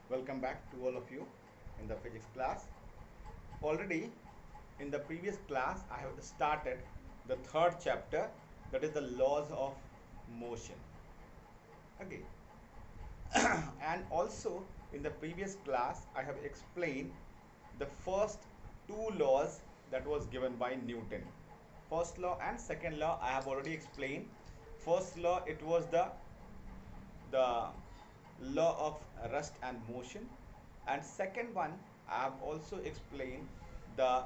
Welcome back to all of you in the physics class. Already in the previous class I have started the third chapter, that is the laws of motion. Okay. And also in the previous class I have explained the first two laws that was given by Newton. First law and second law I have already explained. First law, it was the law of rest and motion, and second one I have also explained the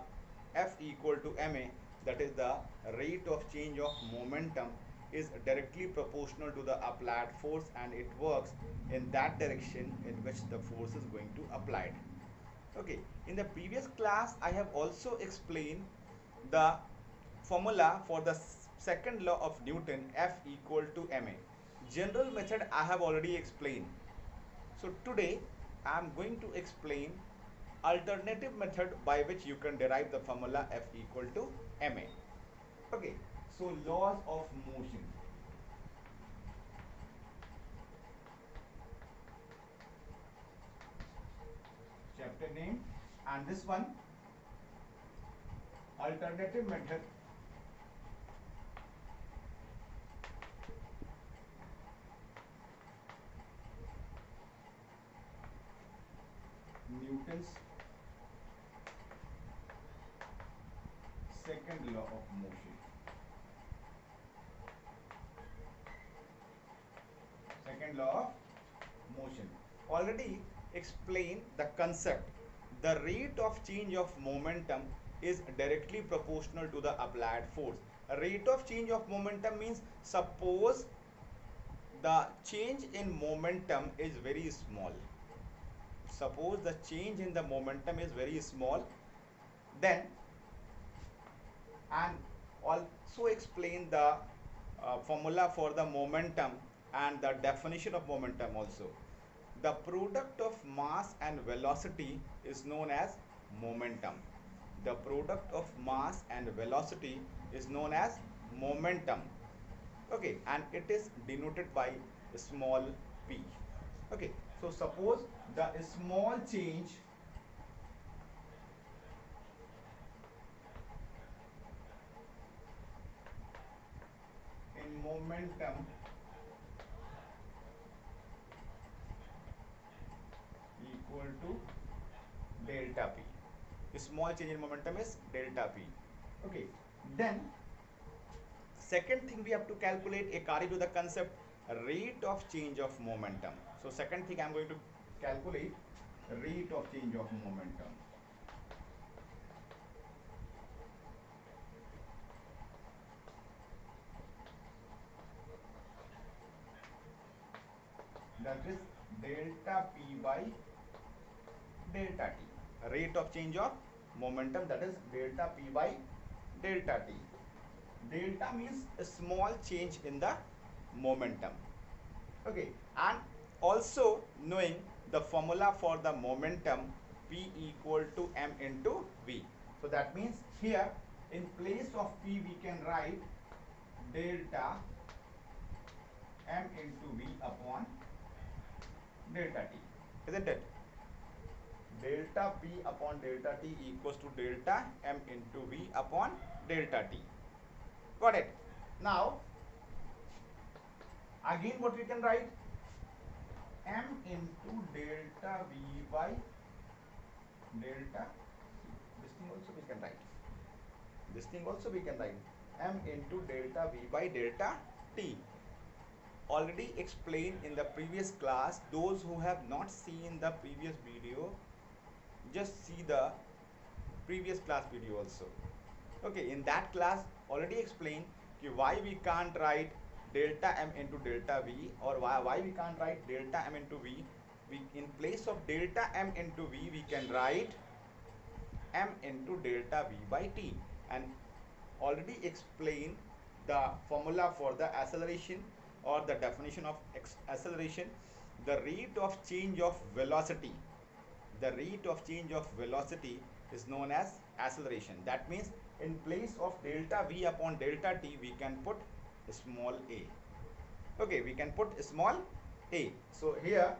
F equal to ma, that is the rate of change of momentum is directly proportional to the applied force, and it works in that direction in which the force is going to applied. Okay, in the previous class I have also explained the formula for the second law of Newton, F equal to ma. General method I have already explained. So today I am going to explain alternative method by which you can derive the formula F equal to ma. Okay, so laws of motion. Chapter name, and this one alternative method. Newton's second law of motion. Second law of motion. Already explained the concept. The rate of change of momentum is directly proportional to the applied force. A rate of change of momentum means, suppose the change in momentum is very small. Suppose the change in the momentum is very small, then, and also explain the formula for the momentum and the definition of momentum also. The product of mass and velocity is known as momentum. The product of mass and velocity is known as momentum. Okay, and it is denoted by small p. Okay, so suppose the small change in momentum equal to delta p. The small change in momentum is delta p. Okay, then second thing we have to calculate according to the concept rate of change of momentum. So second thing I am going to calculate rate of change of momentum. That is delta p by delta t. Rate of change of momentum, that is delta p by delta t. Delta means a small change in the momentum. Okay, and also knowing the formula for the momentum, P equal to m into v. So that means here in place of P we can write delta m into v upon delta t, isn't it? Delta P upon delta t equals to delta m into v upon delta t. Got it? Now again what we can write, m into delta v by delta t. This thing also we can write. This thing also we can write m into delta v by delta t. Already explained in the previous class. Those who have not seen the previous video, just see the previous class video also. Okay, in that class already explained why we can't write delta m into delta v, or why we can't write delta m into v. We, in place of delta m into v, we can write m into delta v by t, and already explained the formula for the acceleration or the definition of acceleration. The rate of change of velocity, the rate of change of velocity is known as acceleration. That means in place of delta v upon delta t we can put small a. Okay, we can put small a. So here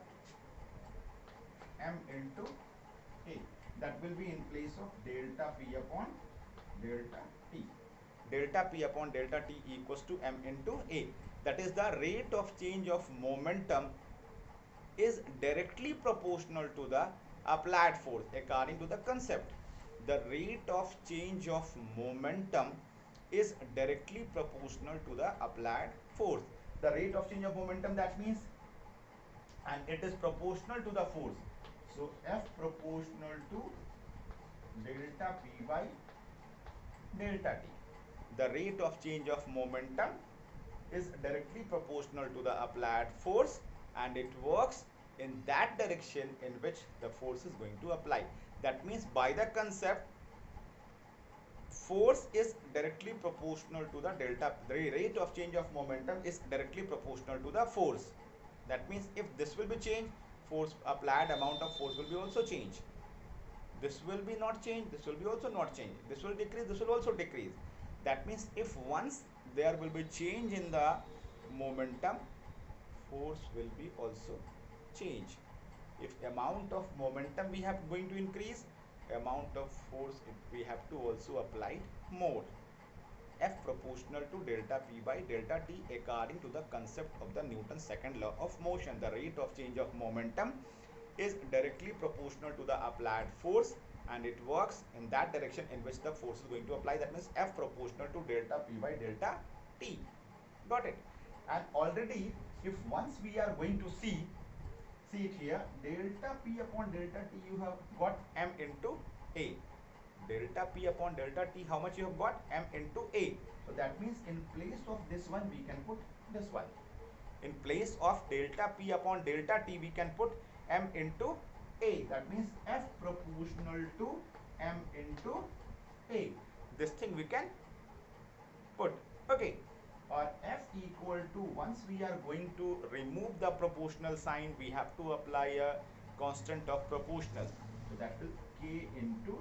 m into a. That will be in place of delta p upon delta t. Delta p upon delta t equals to m into a. That is, the rate of change of momentum is directly proportional to the applied force according to the concept. The rate of change of momentum is directly proportional to the applied force. The rate of change of momentum, that means, and it is proportional to the force. So F proportional to delta P by delta T. The rate of change of momentum is directly proportional to the applied force, and it works in that direction in which the force is going to apply. That means, by the concept, force is directly proportional to the delta. The rate of change of momentum is directly proportional to the force. That means, if this will be changed, force applied amount of force will be also changed. This will be not changed, this will be also not changed. This will decrease, this will also decrease. That means, if once there will be change in the momentum, force will be also change. If amount of momentum we have going to increase, amount of force we have to also apply more. F proportional to delta P by delta T according to the concept of the Newton's second law of motion. The rate of change of momentum is directly proportional to the applied force, and it works in that direction in which the force is going to apply. That means F proportional to delta P by delta T. Got it? And already, if once we are going to see it here, delta P upon delta T, you have got m into A. Delta P upon delta T, how much you have got? M into A. So that means, in place of this one, we can put this one. In place of delta P upon delta T, we can put m into A. That means F proportional to m into A. This thing we can put. Okay. Or F equal to, once we are going to remove the proportional sign, we have to apply a constant of proportional. So that will K into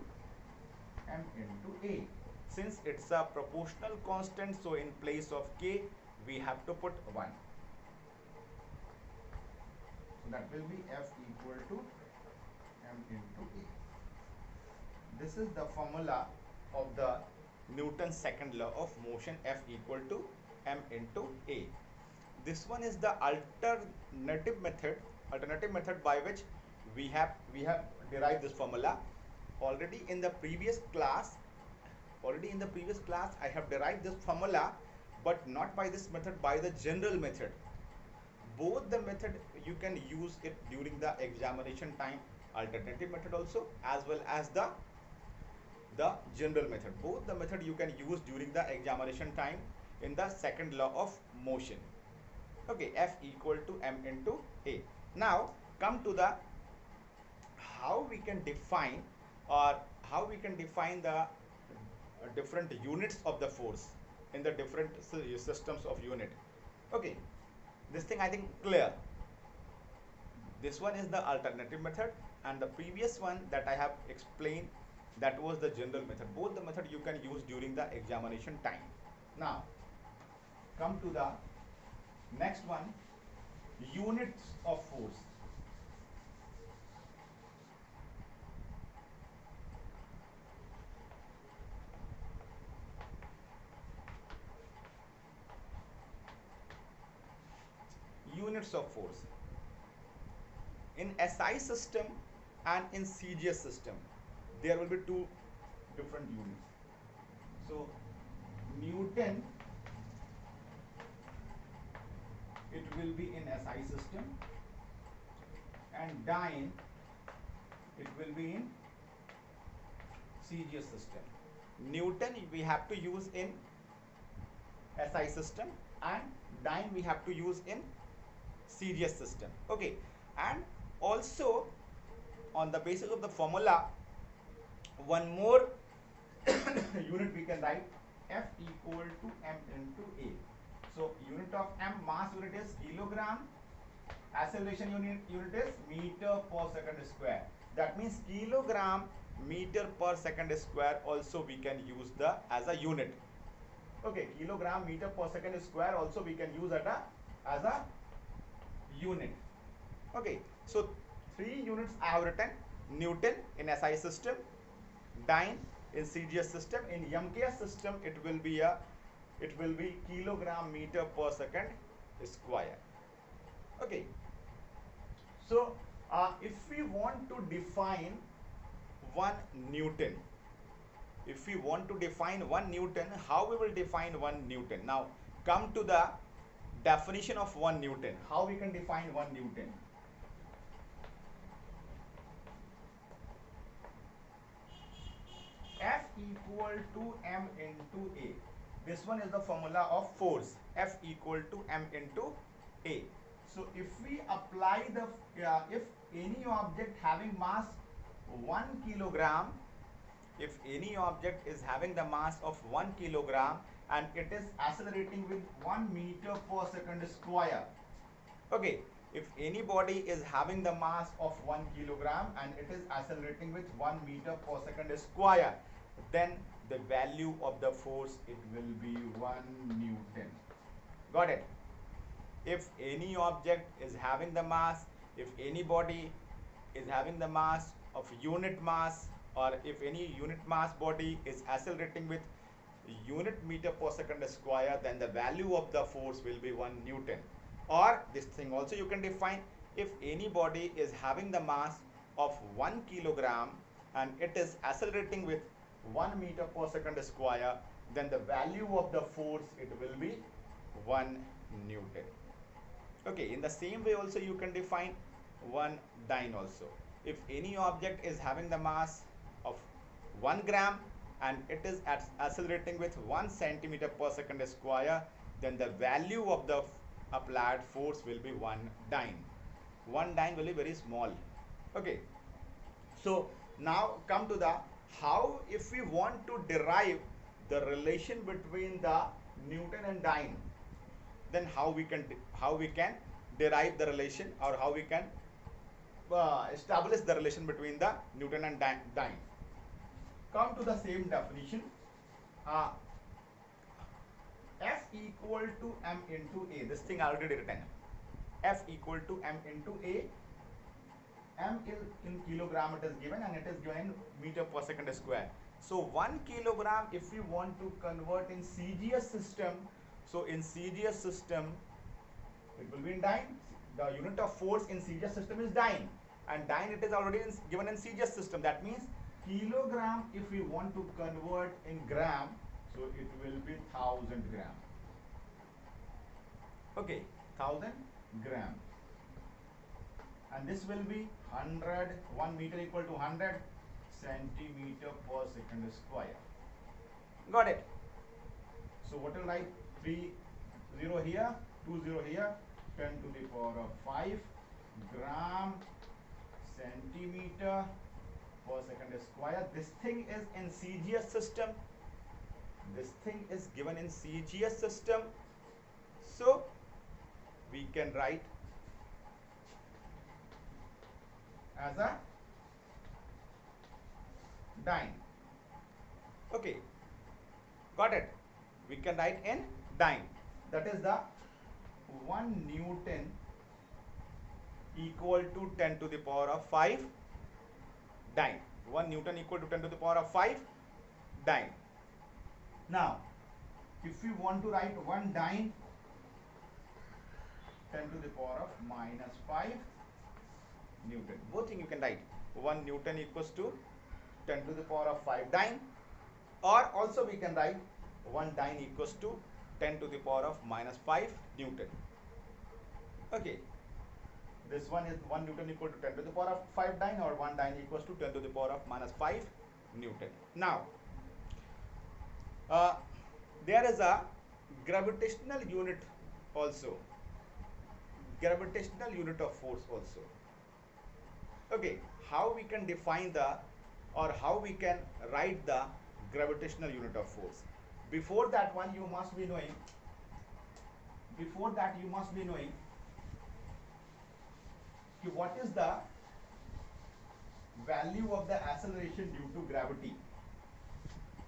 m into A. Since it's a proportional constant, so in place of K, we have to put 1. So that will be F equal to m into A. This is the formula of the Newton's second law of motion, F equal to m into A. This one is the alternative method by which we have derived this formula. Already in the previous class, I have derived this formula, but not by this method, by the general method. Both the method you can use it during the examination time, alternative method also, as well as the general method. Both the method you can use during the examination time in the second law of motion. Okay, F equal to m into A. Now come to the how we can define the different units of the force in the different systems of unit. Okay, this thing I think clear. This one is the alternative method, and the previous one that I have explained, that was the general method. Both the method you can use during the examination time. Now come to the next one, units of force. Units of force in SI system and in CGS system, there will be two different units. So Newton, it will be in SI system, and dyne, it will be in CGS system. Newton we have to use in SI system, and dyne we have to use in CGS system. Okay, and also on the basis of the formula, one more unit we can write, F equal to m into A. So unit of m, mass unit is kilogram, acceleration unit is meter per second square. That means kilogram meter per second square also we can use as a unit. Okay, kilogram meter per second square also we can use as a unit. Okay, so three units I have written: Newton in SI system, dyne in CGS system. In MKS system, it will be kilogram meter per second square. Okay. So if we want to define 1 Newton, how we will define 1 Newton? Now come to the definition of 1 Newton. How we can define 1 Newton? F equal to m into A. This one is the formula of force. F equal to m into A. So if we apply the if any object having mass 1 kilogram, if any object is having the mass of 1 kilogram and it is accelerating with 1 meter per second square. Okay, if any body is having the mass of 1 kilogram and it is accelerating with 1 meter per second square, then the value of the force, it will be 1 Newton. Got it? If any object is having the mass, if any body is having the mass of unit mass, or if any unit mass body is accelerating with unit meter per second square, then the value of the force will be 1 Newton. Or this thing also you can define: if any body is having the mass of 1 kilogram and it is accelerating with 1 meter per second square, then the value of the force, it will be 1 Newton. Okay, in the same way also you can define 1 dyne also. If any object is having the mass of 1 gram and it is accelerating with 1 centimeter per second square, then the value of the applied force will be 1 dyne. 1 dyne will be very small. Okay, so now come to the how, if we want to derive the relation between the Newton and dyne, then how we can derive the relation, or how we can establish the relation between the Newton and dyne. Come to the same definition. F equal to m into A. This thing I already written. F equal to m into A. M is in kilogram it is given, and it is given in meter per second square. So 1 kilogram, if we want to convert in CGS system, so in CGS system it will be in dyne. The unit of force in CGS system is dyne, and dyne it is already given in CGS system. That means kilogram, if we want to convert in gram, so it will be 1000 gram. Okay, 1000 gram. And this will be 1 meter equal to 100 centimeter per second square. Got it? So what will write? 3 0 here, 2 0 here, 10 to the power of 5 gram centimeter per second square. This thing is in CGS system. This thing is given in CGS system. So we can write as a dyne. Okay, got it? We can write in dyne. That is the 1 Newton equal to 10 to the power of 5 dyne. 1 Newton equal to 10 to the power of 5 dyne. Now, if we want to write 1 dyne, 10 to the power of minus 5 Newton. Both things you can write. 1 Newton equals to 10 to the power of 5 dyne, or also we can write 1 dyne equals to 10 to the power of minus 5 Newton. Okay, this one is 1 Newton equal to 10 to the power of 5 dyne, or 1 dyne equals to 10 to the power of minus 5 Newton. Now, there is a gravitational unit also, gravitational unit of force also. Okay, how we can define the, or how we can write the gravitational unit of force? Before that one, you must be knowing, what is the value of the acceleration due to gravity.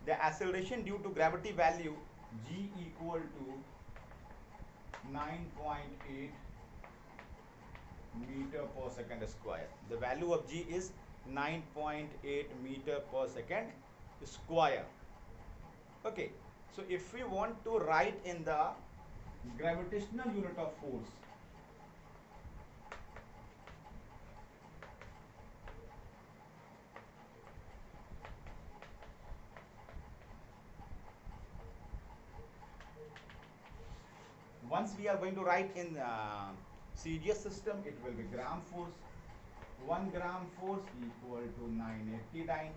The acceleration due to gravity value, g equal to 9.8 meter per second square. The value of G is 9.8 meter per second square. Okay, so if we want to write in the gravitational unit of force, once we are going to write in CGS system, it will be gram force. 1 gram force equal to 980 dyne.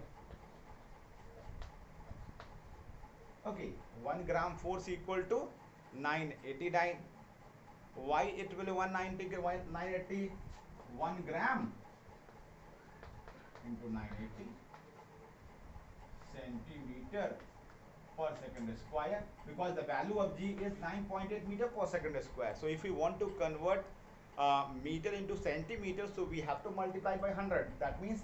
Okay, 1 gram force equal to 980 dyne. Why it will be 190, 980? 1 gram into 980 centimeter per second square, because the value of G is 9.8 meter per second square. So if we want to convert meter into centimeters, so we have to multiply by 100. That means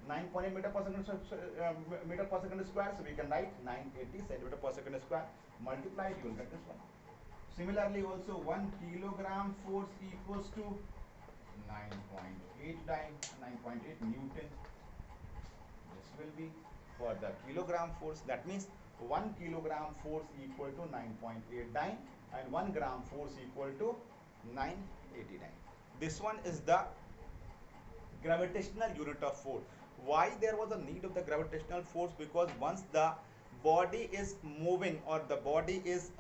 9.8 meter per second square. So we can write 980 centimeter per second square. Multiply, you will get this one. Similarly, also 1 kilogram force equals to 9.8 dyne, 9.8 Newton. This will be for the kilogram force. That means 1 kilogram force equal to 9.8 dyne and 1 gram force equal to 980 dyne. This one is the gravitational unit of force. Why there was a need of the gravitational force? Because once the body is moving, or the body is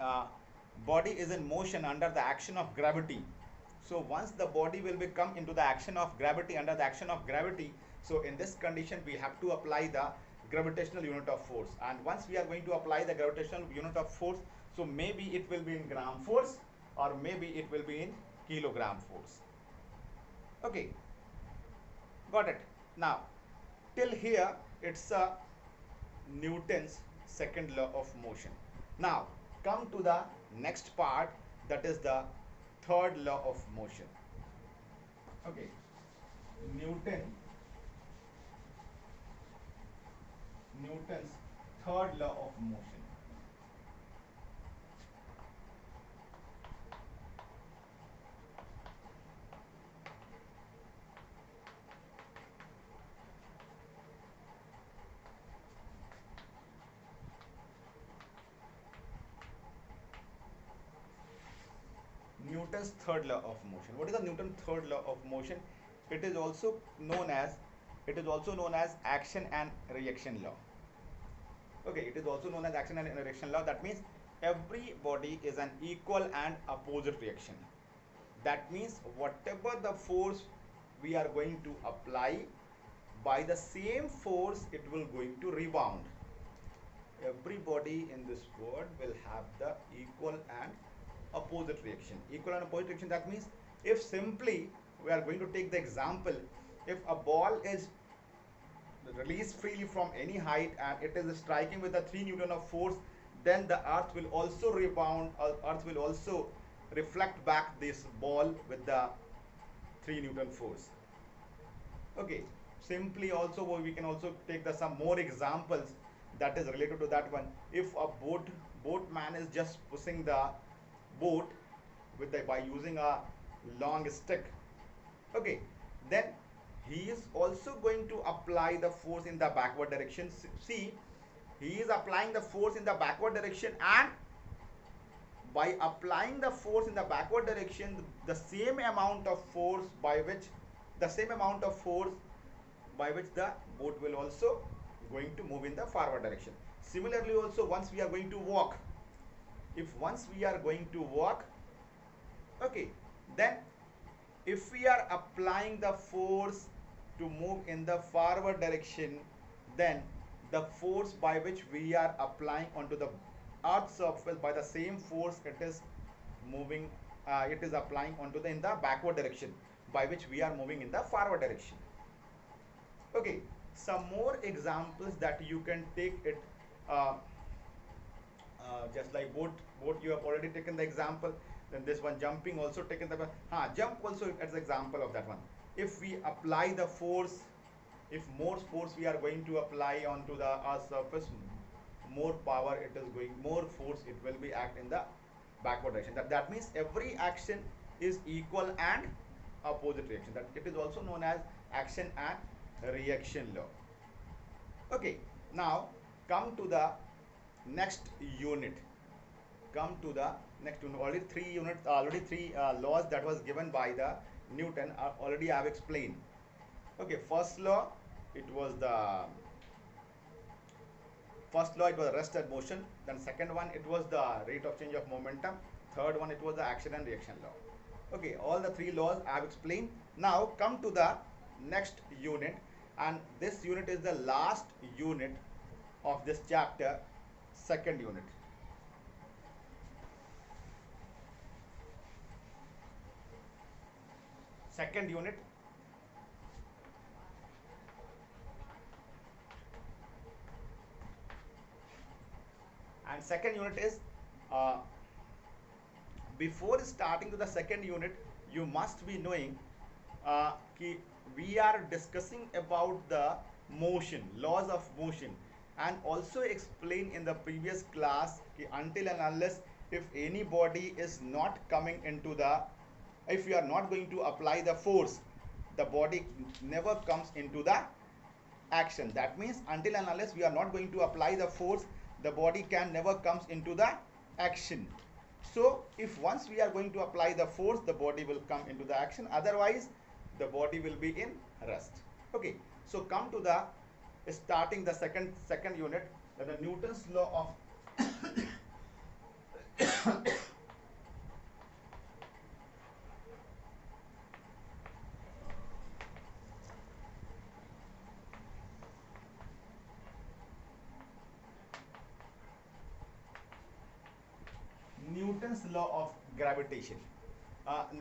in motion under the action of gravity. So once the body will become into the action of gravity, under the action of gravity, so in this condition we have to apply the gravitational unit of force. And once we are going to apply the gravitational unit of force, so maybe it will be in gram force, or maybe it will be in kilogram force. Okay, got it. Now till here it's Newton's second law of motion. Now come to the next part, that is the third law of motion. Okay, Newton's third law of motion. Newton's third law of motion. What is the Newton's third law of motion? It is also known as action and reaction law. Okay, it is also known as action and reaction law. That means every body is an equal and opposite reaction. That means whatever the force we are going to apply, by the same force it will going to rebound. Everybody in this world will have the equal and opposite reaction. Equal and opposite reaction, that means if simply we are going to take the example, if a ball is released freely from any height and it is striking with the 3 Newton of force, then the earth will also rebound, earth will also reflect back this ball with the 3 Newton force. Okay, simply also we can also take the some more examples that is related to that one. If a boatman is just pushing the boat with by using a long stick, okay, then he is also going to apply the force in the backward direction. See, he is applying the force in the backward direction, and by applying the force in the backward direction, the same amount of force by which the boat will also going to move in the forward direction. Similarly also, once we are going to walk, okay, then if we are applying the force to move in the forward direction, then the force by which we are applying onto the earth's surface, by the same force it is moving, it is applying onto in the backward direction, by which we are moving in the forward direction. Okay, some more examples that you can take it, just like boat you have already taken the example. Then this one, jumping, also taken the jump also as example of that one. If we apply the force, if more force we are going to apply onto the earth's surface, more power it is going, more force it will be act in the backward direction. That means every action is equal and opposite reaction. That it is also known as action and reaction law. Okay, now come to the next unit. Come to the next unit. Already three laws that was given by the Newton are already I have explained. Okay, first law, it was it was rest and motion. Then second one, it was the rate of change of momentum. Third one, it was the action and reaction law. Okay, all the three laws I have explained. Now come to the next unit, and this unit is the last unit of this chapter, second unit. Second unit, and second unit is before starting to the second unit, you must be knowing कि we are discussing about the motion, laws of motion, and also explain in the previous class कि until and unless if any body is not coming into the, if you are not going to apply the force, the body never comes into the action. That means until and unless we are not going to apply the force, the body can never comes into the action. So if once we are going to apply the force, the body will come into the action. Otherwise, the body will be in rest. Okay. So come to the starting the second unit, the Newton's law of Newton's law of gravitation.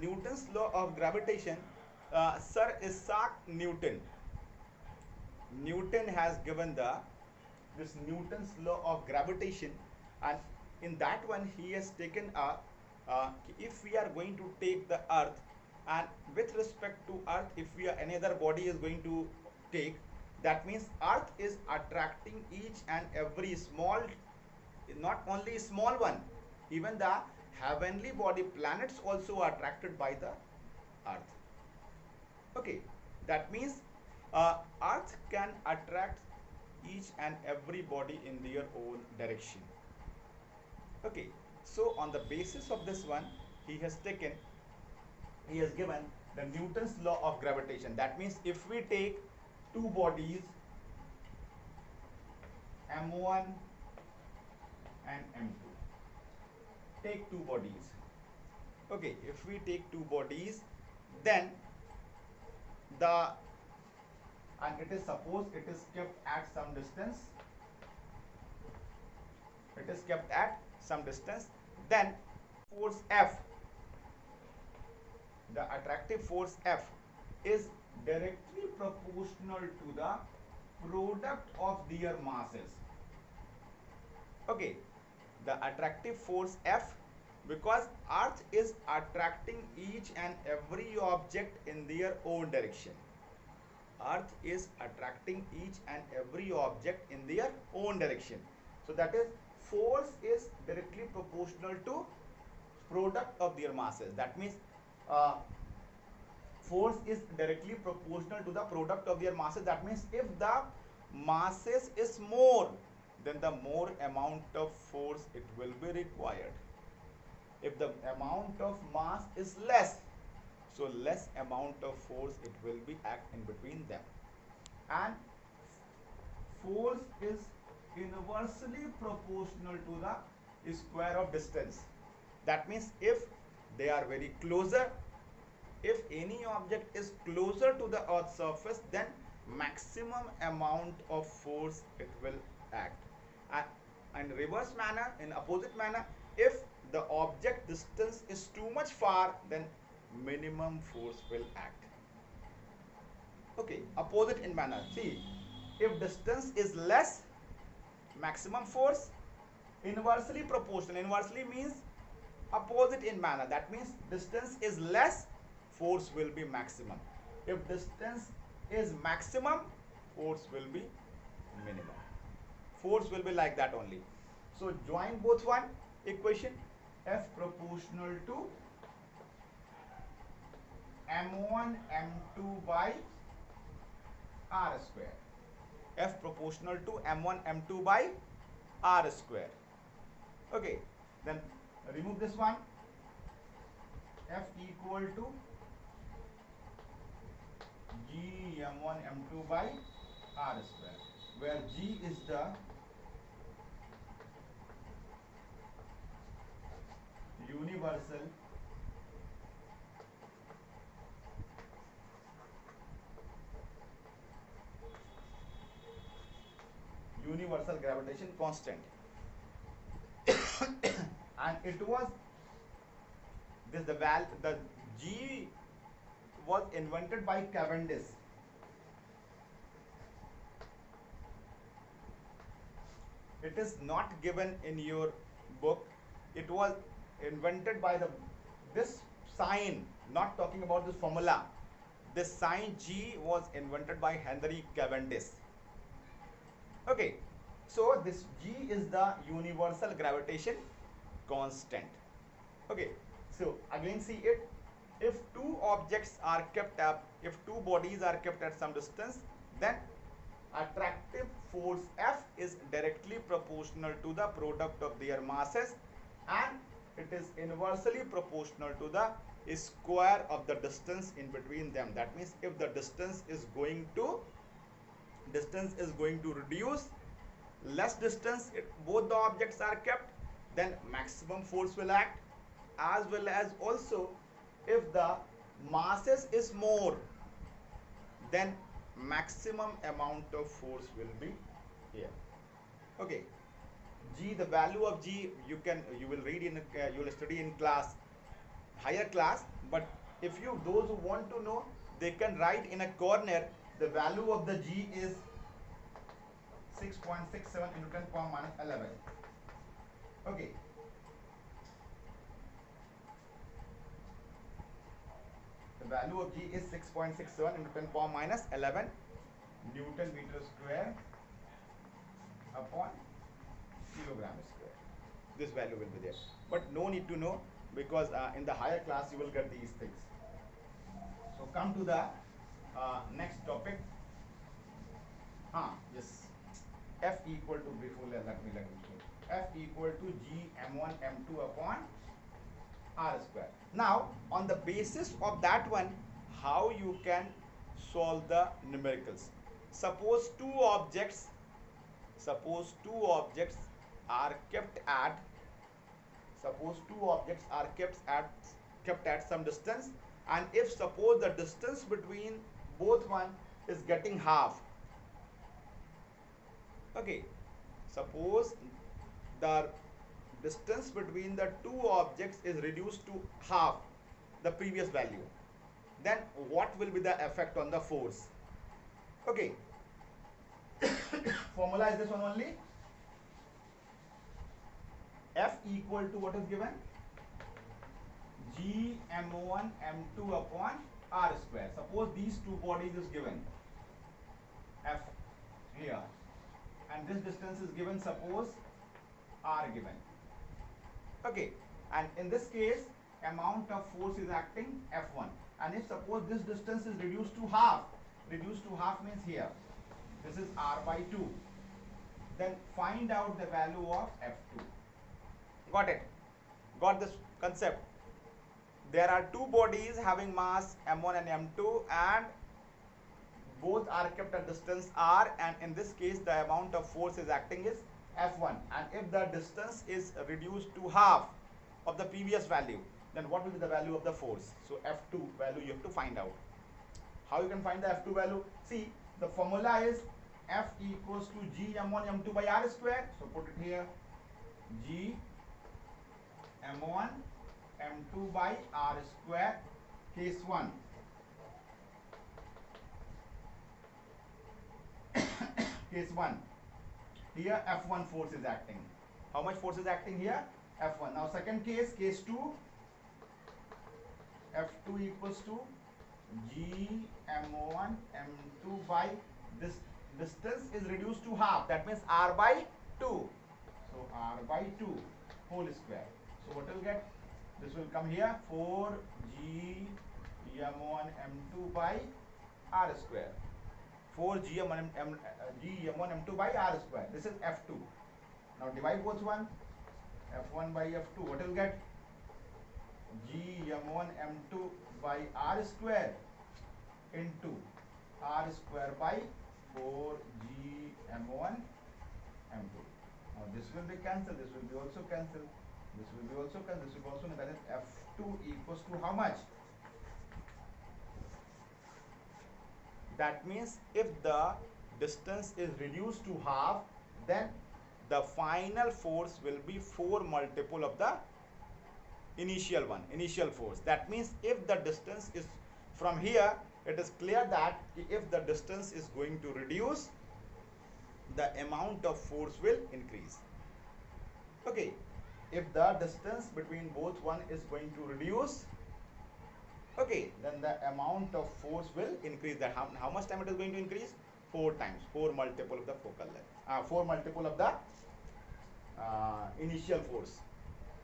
Newton's law of gravitation, Sir Isaac Newton. Newton has given this Newton's law of gravitation, and in that one he has taken if we are going to take the earth, and with respect to earth, if we are any other body is going to take, that means earth is attracting each and every small, not only small one, even the heavenly body planets also are attracted by the earth. Okay, that means earth can attract each and every body in their own direction. Okay, so on the basis of this one, he has given the Newton's law of gravitation. That means if we take two bodies, M1 and M2, take two bodies. Okay, if we take two bodies, then and it is suppose it is kept at some distance. It is kept at some distance. Then force F, the attractive force F, is directly proportional to the product of their masses. Okay, the attractive force F, because earth is attracting each and every object in their own direction. Earth is attracting each and every object in their own direction. So that is, force is directly proportional to product of their masses. That means force is directly proportional to the product of their masses. That means if the masses is more, then the more amount of force it will be required. If the amount of mass is less, so less amount of force it will be act in between them. And force is inversely proportional to the square of distance. That means if they are very closer, if any object is closer to the earth's surface, then maximum amount of force it will act. And in reverse manner, in opposite manner, if the object distance is too much far, then minimum force will act. Okay, opposite in manner. See, if distance is less, maximum force. Inversely proportional. Inversely means opposite in manner. That means distance is less, force will be maximum. If distance is maximum, force will be minimum. Force will be like that only. So join both one equation, F proportional to m1 m2 by r square. F proportional to m1 m2 by r square. Okay, then remove this one. F equal to g m1 m2 by r square, where g is the universal gravitation constant. And it was this the g was invented by Cavendish. It is not given in your book. It was invented by this sign, not talking about this formula. This sign G was invented by Henry Cavendish. Okay, so this G is the universal gravitation constant. Okay, so again see it. If two objects are kept up, if two bodies are kept at some distance, then attractive force F is directly proportional to the product of their masses, and it is inversely proportional to the square of the distance in between them. That means if the distance is going to reduce, less distance, both the objects are kept, then maximum force will act. As well as also if the masses is more, then maximum amount of force will be here. Okay, G, the value of G, you will read in you will study in class, higher class, but if you, those who want to know, they can write in a corner the value of the G is 6.67 into 10 power minus 11. Okay, the value of G is 6.67 into 10 power minus 11 Newton meter square upon kilogram square. This value will be there, but no need to know, because in the higher class you will get these things. So come to the next topic. Yes, F equal to, before let me F equal to G m1 m2 upon r square. Now on the basis of that one, how you can solve the numericals. Suppose two objects are kept at some distance, and if suppose the distance between both one is getting half. Okay, suppose the distance between the two objects is reduced to half the previous value, then what will be the effect on the force? Okay, formula is this one only. F equal to what is given? G m1 m2 upon r square. Suppose these two bodies is given, F here, and this distance is given, suppose r given. Okay, and in this case amount of force is acting F1, and if suppose this distance is reduced to half means here this is r by 2, then find out the value of F2. Got it? Got this concept? There are two bodies having mass m1 and m2, and both are kept at distance r, and in this case the amount of force is acting is F1, and if the distance is reduced to half of the previous value, then what will be the value of the force? So F2 value you have to find out. How you can find the F2 value? See, the formula is F equals to G m1 m2 by r square. So put it here, G m1 m2 by r square, case 1. Case 1, here F1 force is acting. How much force is acting here? F1. Now second case, case 2, F2 equals to G m1 m2 by this distance is reduced to half, that means r by 2. So r by 2 whole square. So what will get? This will come here, 4G m1 m2 by r square. 4 gm1 gm1 m2 by r square. This is f2. Now divide both one. f1 by f2. What will get? gm1 m2 by r square into r square by 4g m1 m2. Now this will be cancelled, this will be also cancelled, this will be also cancelled, this will be also cancelled. That is f2 equals to how much? That means if the distance is reduced to half, then the final force will be 4 multiple of the initial one, initial force. That means if the distance is from here, it is clear that if the distance is going to reduce, the amount of force will increase. Okay, if the distance between both one is going to reduce, okay, then the amount of force will increase. That how much time it is going to increase? 4 times, 4 multiple of the focal length, 4 multiple of the initial force.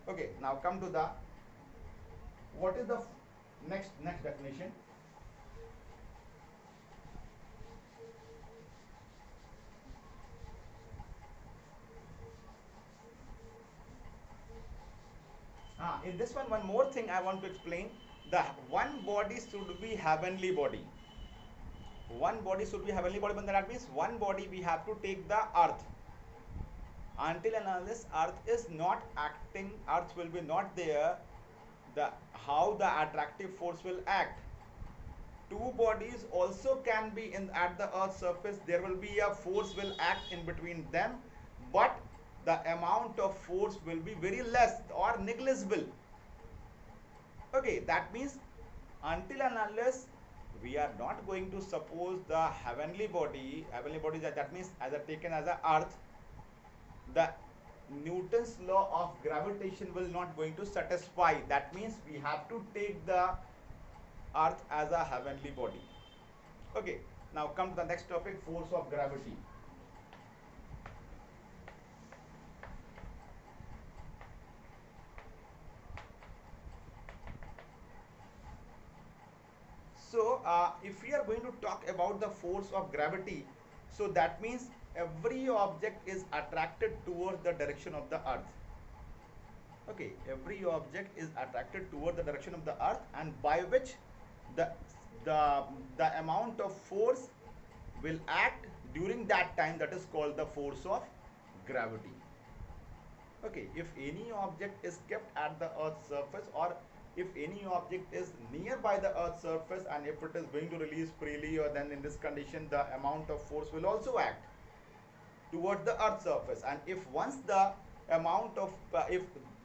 Okay, now come to the, what is the next definition? In this one more thing I want to explain. The one body should be heavenly body. One body should be heavenly body, but that means one body we have to take the earth. Until and unless earth is not acting, earth will be not there, how the attractive force will act. Two bodies also can be at the earth's surface. There will be a force will act in between them, but the amount of force will be very less or negligible. Okay, that means until and unless we are not going to suppose the heavenly body that means as a taken as a earth, the Newton's law of gravitation will not going to satisfy. That means we have to take the earth as a heavenly body. Okay, now come to the next topic, force of gravity. So if we are going to talk about the force of gravity, so that means every object is attracted towards the direction of the earth. Okay, every object is attracted toward the direction of the earth, and by which the amount of force will act during that time, that is called the force of gravity. Okay, if any object is kept at the earth's surface, or if any object is nearby the earth's surface, and if it is going to release freely, or then in this condition the amount of force will also act towards the earth's surface. And if once the amount of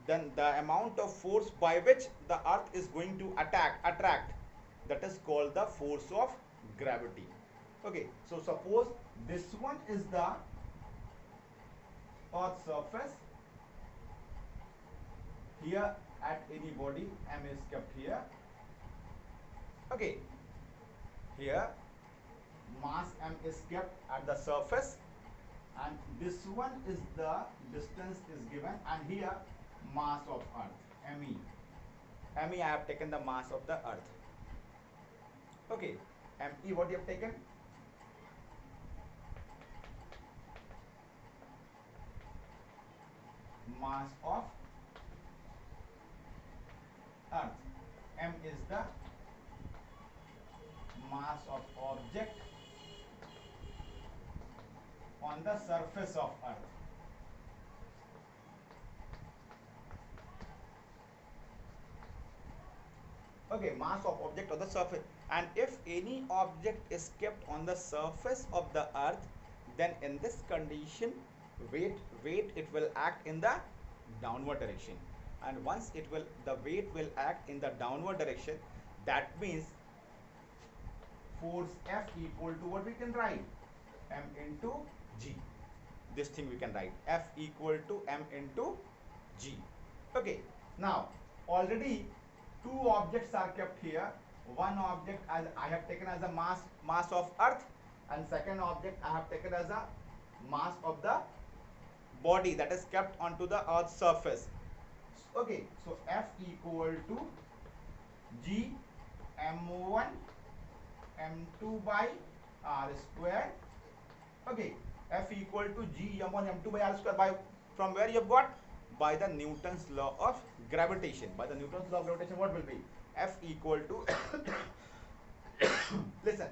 then the amount of force by which the earth is going to attract, that is called the force of gravity. Okay, so suppose this one is the earth's surface. Here at any body, m is kept here. Okay, here mass m is kept at the surface, and this one is the distance is given, and here mass of earth, me. Me, I have taken the mass of the earth. Okay, me, what you have taken? Mass of earth. M is the mass of object on the surface of earth. Okay, mass of object on the surface. And if any object is kept on the surface of the earth, then in this condition weight it will act in the downward direction. And once the weight will act in the downward direction, that means force F equal to what we can write? M into G. This thing we can write, F equal to M into G. Okay, now already two objects are kept here. One object I have taken as a mass of earth, and second object I have taken as a mass of the body that is kept onto the earth's surface. Okay, so F equal to G m1 m2 by r square. Okay, F equal to g m1 m2 by r square. By from where you have got? By the Newton's law of gravitation. By the Newton's law of gravitation, what will be? F equal to listen,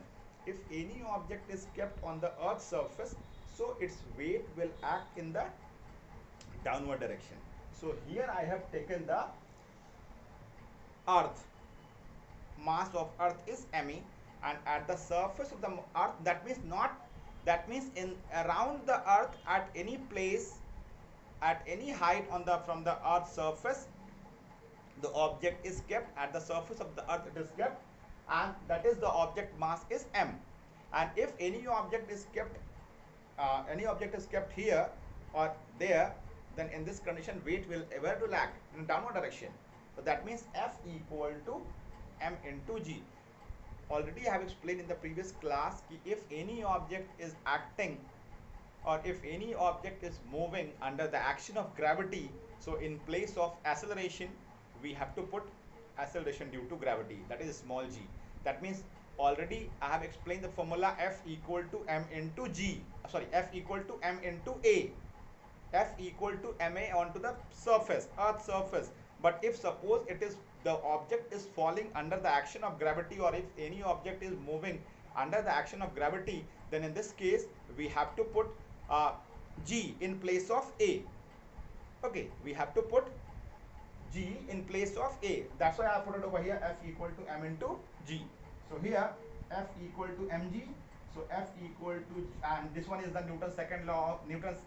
if any object is kept on the earth's surface, so its weight will act in the downward direction. So here I have taken the earth. Mass of earth is me, and at the surface of the earth, that means in around the earth, at any place, at any height on the from the earth's surface, the object is kept at the surface of the earth, it is kept, and that is the object mass is m. And if any object is kept here or there, then in this condition weight will ever to act in downward direction. So that means F equal to m into g. Already I have explained in the previous class कि if any object is acting or if any object is moving under the action of gravity, so in place of acceleration we have to put acceleration due to gravity, that is small g. That means already I have explained the formula F equal to m into g, sorry, F equal to m into a. F equal to ma onto the surface, earth surface. But if suppose it is the object is falling under the action of gravity, or if any object is moving under the action of gravity, then in this case we have to put g in place of a. Okay, we have to put g in place of a. That's why I put it over here, F equal to m into g. So here F equal to mg. So F equal to, and this one is the Newton's second law of Newton's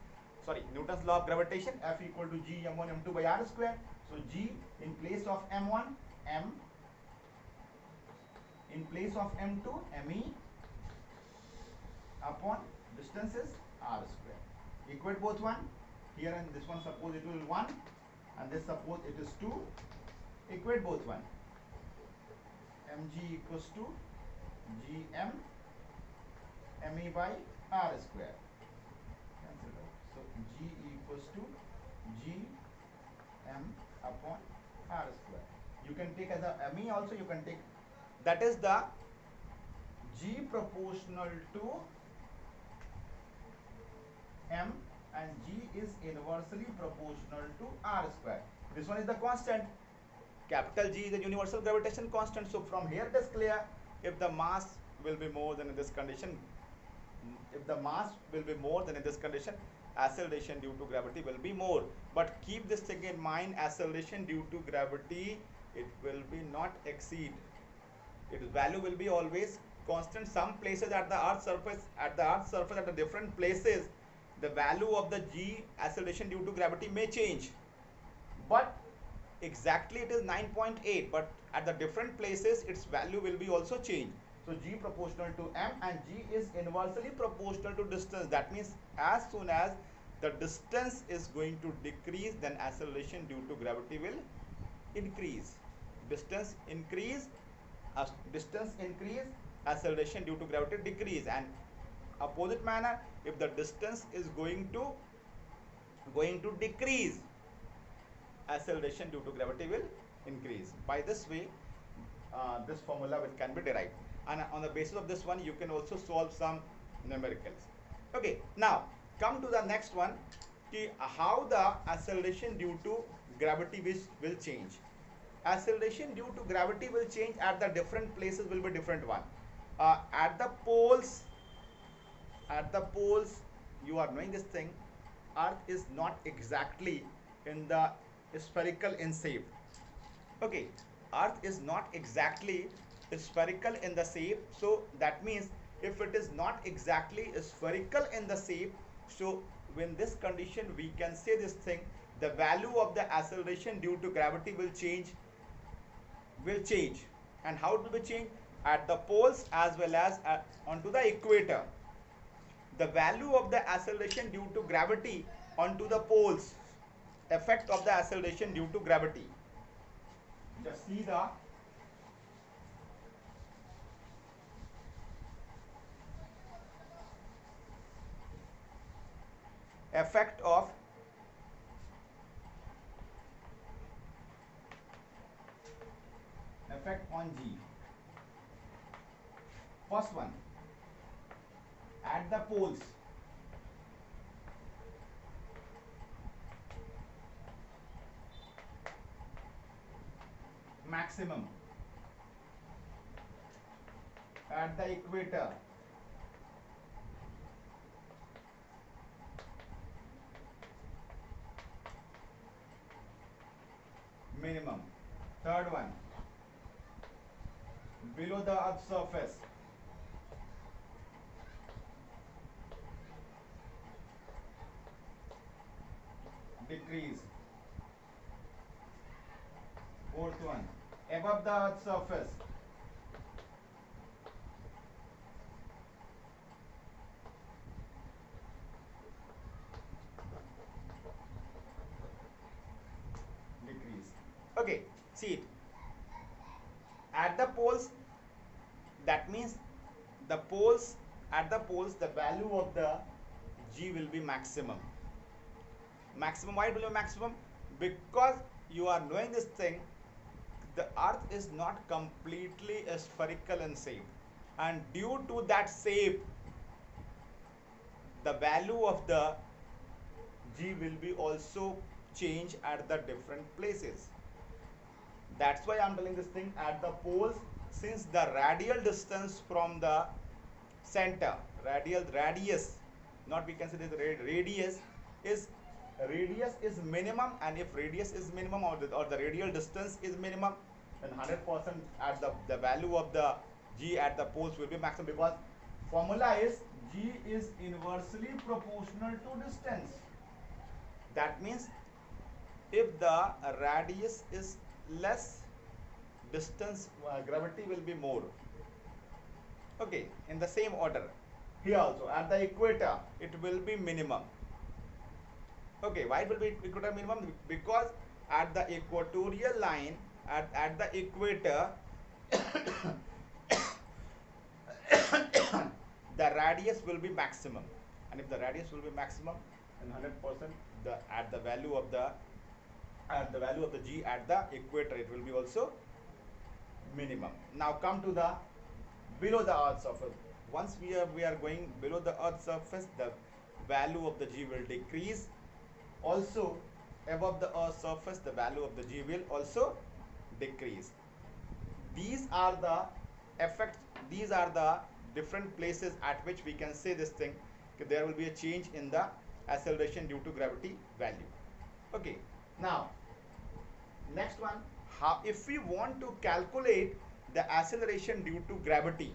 law of gravitation. F equal to g m1 m2 by r square. So g in place of m1 m, in place of m2 me, upon distance is r square. Equate both one. Here and this one suppose it will 1, and this suppose it is 2. Equate both one. mg equals to gm me by r square. Cancel out. So g equals to g m upon r square. You can take as a me also, you can take, that is the g proportional to m, and g is inversely proportional to r square. This one is the constant. Capital G is the universal gravitation constant. So from here it is clear, if the mass will be more than in this condition, acceleration due to gravity will be more. But keep this thing in mind, acceleration due to gravity, it will be not exceed, its value will be always constant. Some places at the earth surface, at the different places, the value of the g acceleration due to gravity may change, but exactly it is 9.8, but at the different places its value will be also changed. So g proportional to m, and g is inversely proportional to distance. That means as soon as the distance is going to decrease, then acceleration due to gravity will increase. Distance increase, acceleration due to gravity decrease. And opposite manner, if the distance is going to decrease, acceleration due to gravity will increase. By this way, this formula can be derived, and on the basis of this one you can also solve some numericals. Okay, now come to the next one, how the acceleration due to gravity will change. Acceleration due to gravity will change at the different places, will be different one. At the poles, you are knowing this thing, earth is not exactly in the spherical in shape. Okay, earth is not exactly spherical in the shape. So that means if it is not exactly spherical in the shape, so in this condition we can say this thing, the value of the acceleration due to gravity will change. And how it will be changed? At the poles as well as onto the equator. The value of the acceleration due to gravity onto the poles, effect of the acceleration due to gravity. Just see the effect on G. First one, at the poles, maximum. At the equator, minimum. Third one, below the earth's surface, decrease. Fourth one, above the earth's surface, decrease. Okay, see it. At the poles, that means the poles, at the poles, the value of the G will be maximum. Maximum, why it will be maximum? Because you are knowing this thing, the earth is not completely spherical in shape, and due to that shape, the value of the G will be also change at the different places. That's why I'm telling this thing. At the poles, since the radial distance from the center, radius, not we can say this radius is minimum, and if radius is minimum, or the radial distance is minimum, then 100% at the value of the G at the poles will be maximum, because formula is G is inversely proportional to distance. That means if the radius is less, distance, gravity will be more. Okay, in the same order, here also at the equator it will be minimum. Okay, why it will be equator minimum? Because at the equatorial line, at the equator, the radius will be maximum, and if the radius will be maximum, then 100% at the value of the G at the equator, it will be also minimum. Now come to the below the earth surface. Once we are going below the earth surface, the value of the G will decrease. Also above the earth surface, the value of the G will also decrease. These are the effects, these are the different places at which we can say this thing, there will be a change in the acceleration due to gravity value. Okay, now next one, how if we want to calculate the acceleration due to gravity.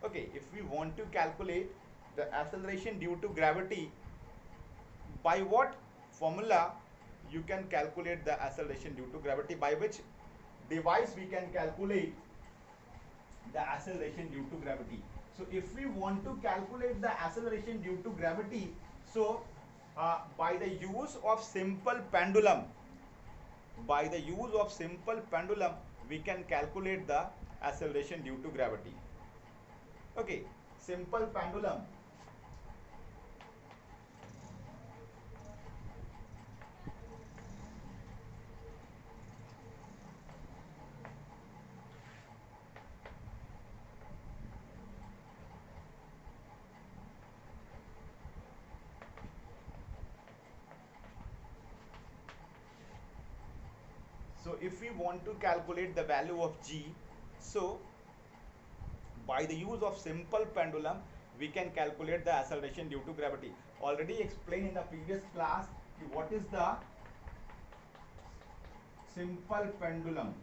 Okay, if we want to calculate the acceleration due to gravity, by what formula you can calculate the acceleration due to gravity? By which device we can calculate the acceleration due to gravity? So if we want to calculate the acceleration due to gravity, so by the use of simple pendulum, we can calculate the acceleration due to gravity. Okay, simple pendulum. So if we want to calculate the value of G, so by the use of simple pendulum, we can calculate the acceleration due to gravity. Already explained in the previous class what is the simple pendulum.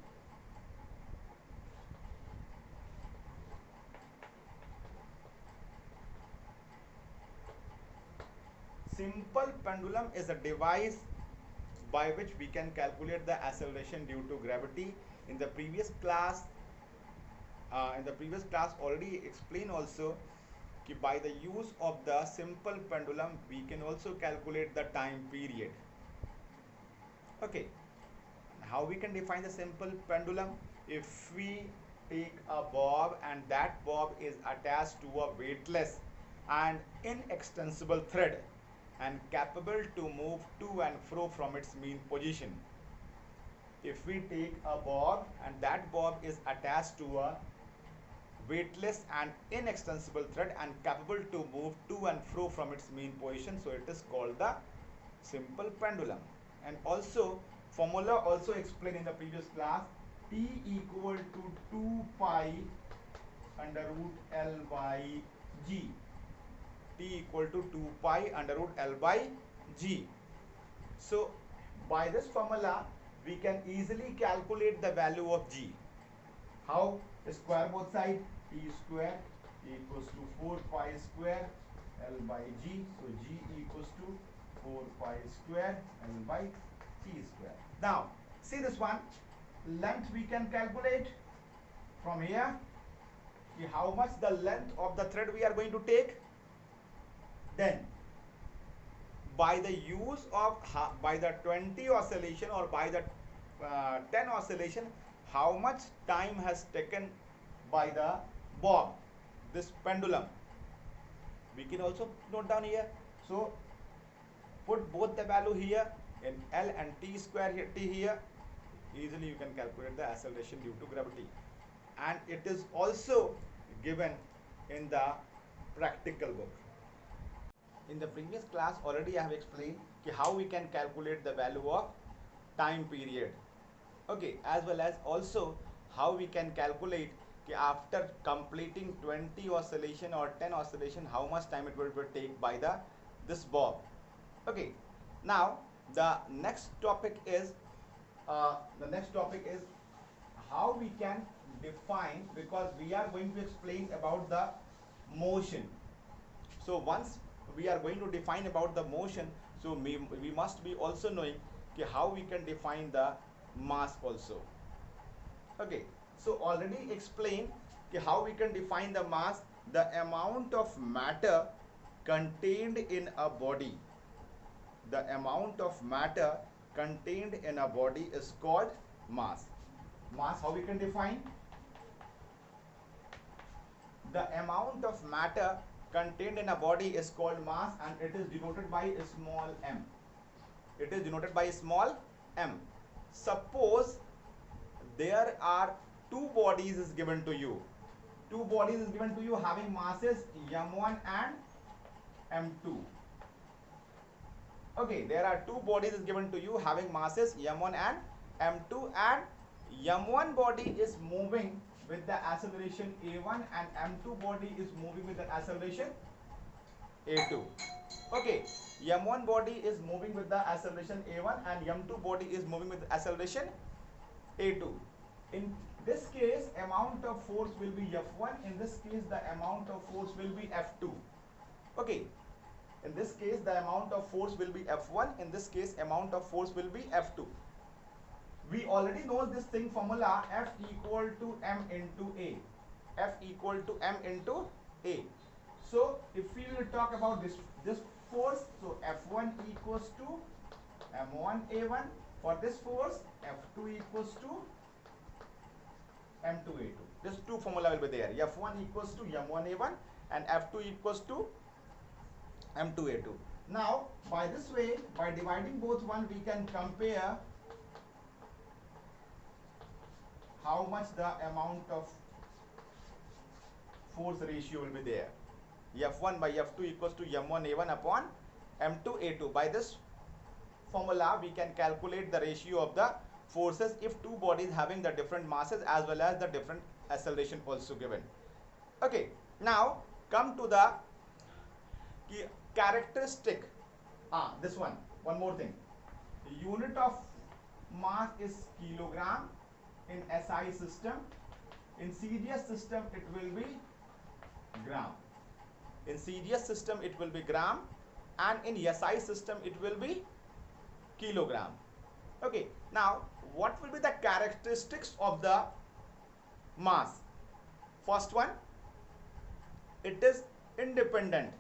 Simple pendulum is a device by which we can calculate the acceleration due to gravity. In the previous class, already explained also that by the use of the simple pendulum, we can also calculate the time period. Okay, how we can define the simple pendulum? If we take a bob and that bob is attached to a weightless and inextensible thread and capable to move to and fro from its mean position. If we take a bob and that bob is attached to a weightless and inextensible thread and capable to move to and fro from its mean position, so it is called the simple pendulum. And also formula also explained in the previous class, T equal to 2 pi under root L by G. T equal to 2 pi under root L by G. So by this formula we can easily calculate the value of G. How? Square both sides. T square equals to 4 pi square L by G. So G equals to 4 pi square L by T square. Now see this one. Length we can calculate from here. See how much the length of the thread we are going to take. Then by the use of by the 20 oscillation or by the 10 oscillation, how much time has taken by the bob, this pendulum, we can also note down here. So put both the value here in L and T square here, T here. Easily you can calculate the acceleration due to gravity, and it is also given in the practical book. In the previous class already I have explained how we can calculate the value of time period, okay, as well as also how we can calculate after completing 20 oscillation or 10 oscillation how much time it will take by this bob. Okay, now the next topic is how we can define, because we are going to explain about the motion. So once we are going to define about the motion, so we must be also knowing how we can define the mass also. Okay, so already explained how we can define the mass. The amount of matter contained in a body, the amount of matter contained in a body is called mass. Mass, how we can define? The amount of matter contained in a body is called mass, and it is denoted by a small m. It is denoted by small m. Suppose there are two bodies is given to you. Two bodies is given to you having masses m1 and m2. Okay, there are two bodies is given to you having masses m1 and m2, and m1 body is moving with the acceleration a1 and m2 body is moving with the acceleration a2. Okay, m1 body is moving with the acceleration a1 and m2 body is moving with the acceleration a2. In this case, amount of force will be F1. In this case, the amount of force will be F2. Okay. In this case, the amount of force will be F1. In this case, amount of force will be F2. We already know this thing formula, F equal to M into A. F equal to M into A. So, if we will talk about this force, so F1 equals to M1 A1. For this force, F2 equals to M2 A2. This two formula will be there. F1 equals to M1 A1 and F2 equals to M2 A2. Now, by this way, by dividing both one, we can compare how much the amount of force ratio will be there. F1 by F2 equals to M1 A1 upon M2 A2. By this formula, we can calculate the ratio of the forces if two bodies having the different masses as well as the different acceleration also given. Okay, now come to the characteristic. This one more thing. The unit of mass is kilogram in SI system. In serious system it will be gram. In serious system it will be gram, and in SI system it will be kilogram. Okay, now what will be the characteristics of the mass? First one, it is independent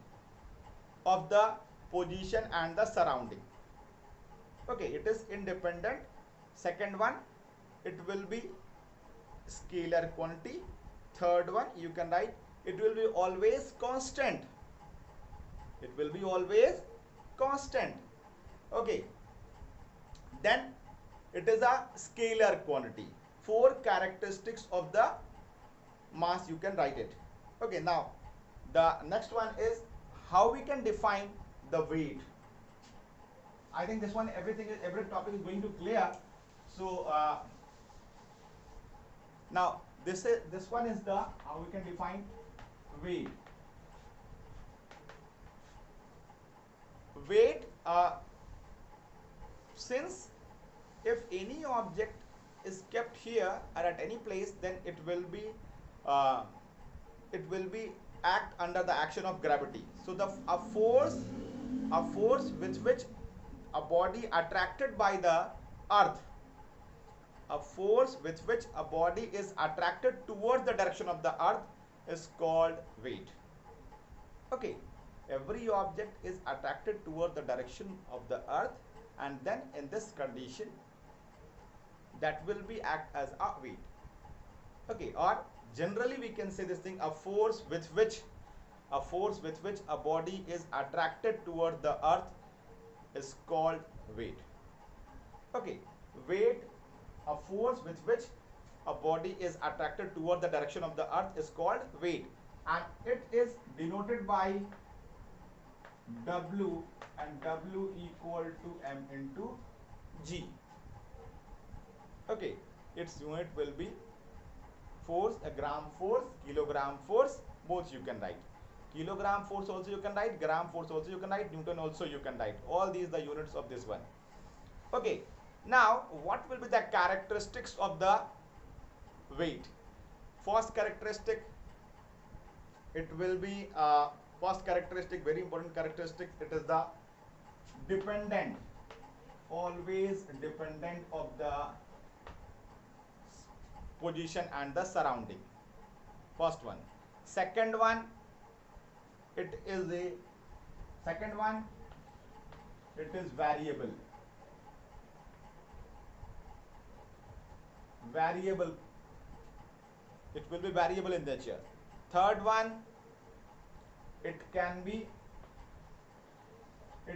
of the position and the surrounding. Okay, it is independent. Second one, it will be scalar quantity. Third one, you can write it will be always constant. It will be always constant. Okay, then it is a scalar quantity. Four characteristics of the mass you can write it. Okay, now the next one is how we can define the weight. I think this one every topic is going to clear. So now this one is the how we can define weight. Weight, since if any object is kept here or at any place, then uh, it will be act under the action of gravity. So the a force with which a body attracted by the earth, a force with which a body is attracted towards the direction of the earth is called weight. Okay, every object is attracted toward the direction of the earth, and then in this condition that will be act as a weight. Okay, or generally we can say this thing, a force with which a body is attracted toward the earth is called weight. Okay, weight, a force with which a body is attracted toward the direction of the earth is called weight, and it is denoted by W, and W equal to M into G. Okay, its unit will be force, a gram force, kilogram force, both you can write. Kilogram force also you can write, gram force also you can write, Newton also you can write. All these the units of this one. Okay, now what will be the characteristics of the weight? First characteristic, it will be first characteristic, very important characteristic, it is the dependent, always dependent of the position and the surrounding. First one. Second one, it is variable. Variable. It will be variable in nature. Third one, it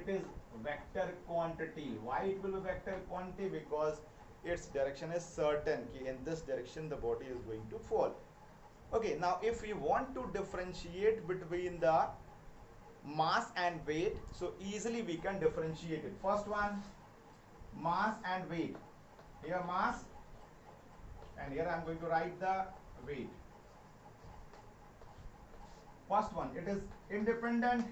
is vector quantity. Why it will be vector quantity? Because its direction is certain. In this direction the body is going to fall. Okay, now if we want to differentiate between the mass and weight, so easily we can differentiate it. First one, mass and weight. Here mass, and here I am going to write the weight. First one, it is independent.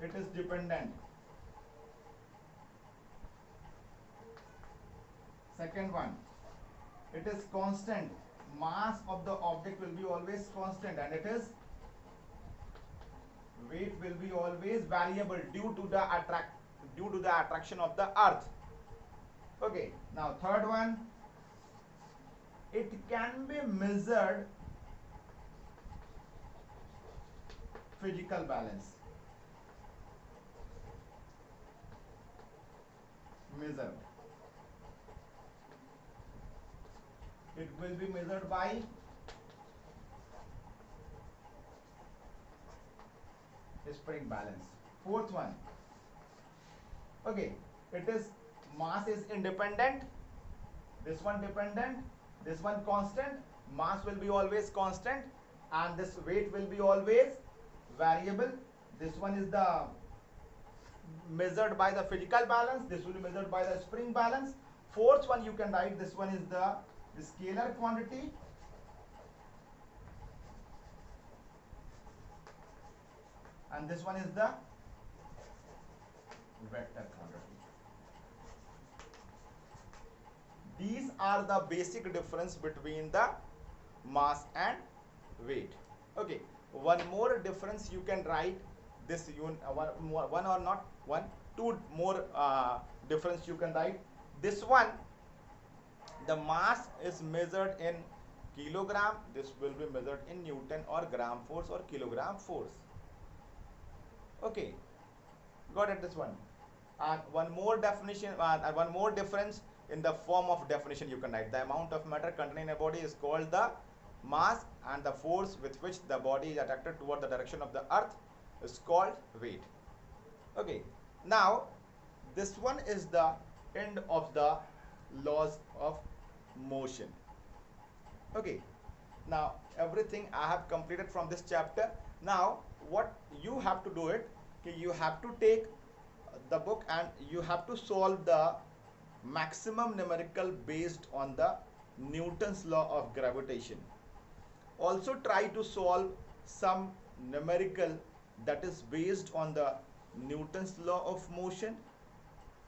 It is dependent. Second one, it is constant. Mass of the object will be always constant, and it is weight will be always variable due to the attraction of the earth. Okay, now third one, it can be measured physical balance. Measured. It will be measured by spring balance. Fourth one, okay, it is mass is independent, this one dependent, this one constant, mass will be always constant, and this weight will be always variable. This one is the measured by the physical balance, this will be measured by the spring balance. Fourth one you can write, this one is the scalar quantity, and this one is the vector quantity. These are the basic difference between the mass and weight. Okay, one more difference you can write this two more difference you can write. This one, the mass is measured in kilogram, this will be measured in Newton or gram force or kilogram force. Okay, got it, this one. And one more definition, one more difference in the form of definition you can write. The amount of matter contained in a body is called the mass, and the force with which the body is attracted toward the direction of the earth is called weight. Okay, now this one is the end of the laws of motion. Okay, now everything I have completed from this chapter. Now what you have to do it, okay, you have to take the book and you have to solve the maximum numerical based on the Newton's law of gravitation. Also try to solve some numerical that is based on the Newton's law of motion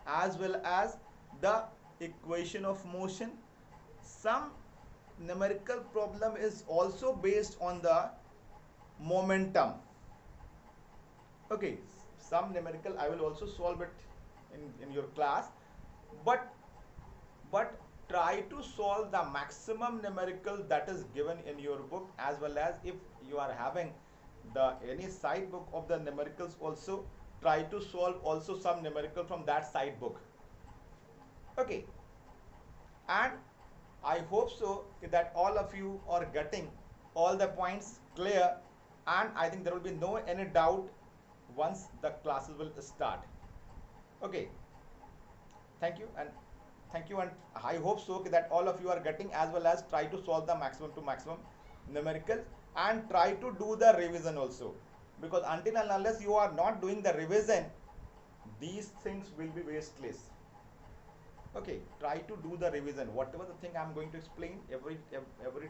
as well as the equation of motion. Some numerical problem is also based on the momentum. Okay, some numerical I will also solve it in your class, but try to solve the maximum numerical that is given in your book, as well as if you are having the any side book of the numericals, also try to solve also some numerical from that side book. Okay, and I hope so that all of you are getting all the points clear, and I think there will be no any doubt once the classes will start. Okay, thank you, and I hope so that all of you are getting, as well as try to solve the maximum to maximum numericals and try to do the revision also, because until and unless you are not doing the revision, these things will be wasteless. Okay, try to do the revision, whatever the thing I am going to explain every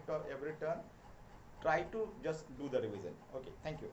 turn, try to just do the revision. Okay, thank you.